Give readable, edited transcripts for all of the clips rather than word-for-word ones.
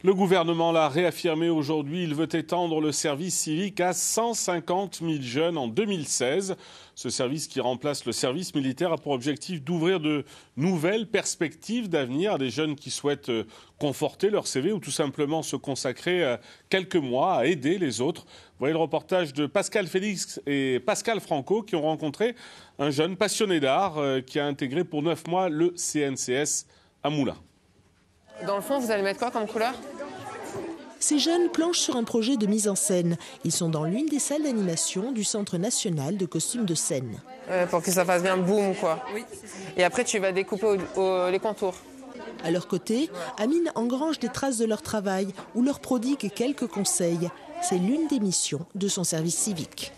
Le gouvernement l'a réaffirmé aujourd'hui, il veut étendre le service civique à 150 000 jeunes en 2016. Ce service qui remplace le service militaire a pour objectif d'ouvrir de nouvelles perspectives d'avenir à des jeunes qui souhaitent conforter leur CV ou tout simplement se consacrer quelques mois à aider les autres. Vous voyez le reportage de Pascal Félix et Pascal Franco qui ont rencontré un jeune passionné d'art qui a intégré pour 9 mois le CNCS à Moulins. Dans le fond, vous allez mettre quoi comme couleur ? Ces jeunes planchent sur un projet de mise en scène. Ils sont dans l'une des salles d'animation du Centre national de costumes de scène. Pour que ça fasse bien boum, quoi. Oui. Et après, tu vas découper les contours. À leur côté, Amine engrange des traces de leur travail ou leur prodigue quelques conseils. C'est l'une des missions de son service civique.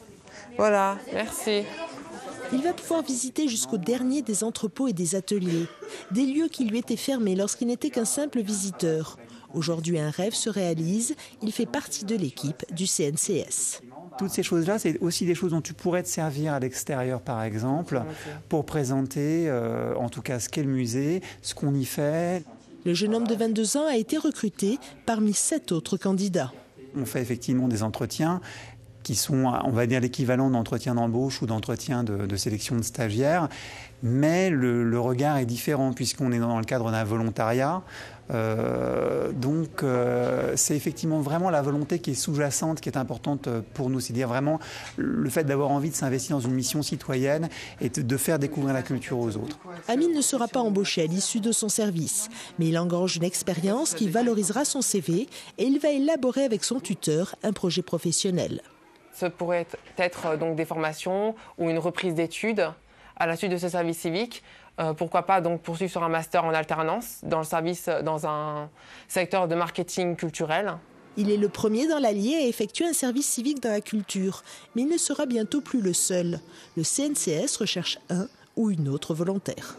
Voilà, merci. Il va pouvoir visiter jusqu'au dernier des entrepôts et des ateliers. Des lieux qui lui étaient fermés lorsqu'il n'était qu'un simple visiteur. Aujourd'hui, un rêve se réalise. Il fait partie de l'équipe du CNCS. Toutes ces choses-là, c'est aussi des choses dont tu pourrais te servir à l'extérieur, par exemple, pour présenter, en tout cas, ce qu'est le musée, ce qu'on y fait. Le jeune homme de 22 ans a été recruté parmi 7 autres candidats. On fait effectivement des entretiens qui sont, on va dire, l'équivalent d'entretien d'embauche ou d'entretien de sélection de stagiaires. Mais le regard est différent puisqu'on est dans le cadre d'un volontariat. Donc c'est effectivement vraiment la volonté qui est sous-jacente, qui est importante pour nous. C'est-à-dire vraiment le fait d'avoir envie de s'investir dans une mission citoyenne et de faire découvrir la culture aux autres. Amine ne sera pas embauché à l'issue de son service, mais il engrange une expérience qui valorisera son CV et il va élaborer avec son tuteur un projet professionnel. Ça pourrait être donc des formations ou une reprise d'études à la suite de ce service civique. Pourquoi pas donc poursuivre sur un master en alternance dans un secteur de marketing culturel. Il est le premier dans l'Allier à effectuer un service civique dans la culture, mais il ne sera bientôt plus le seul. Le CNCS recherche un ou une autre volontaire.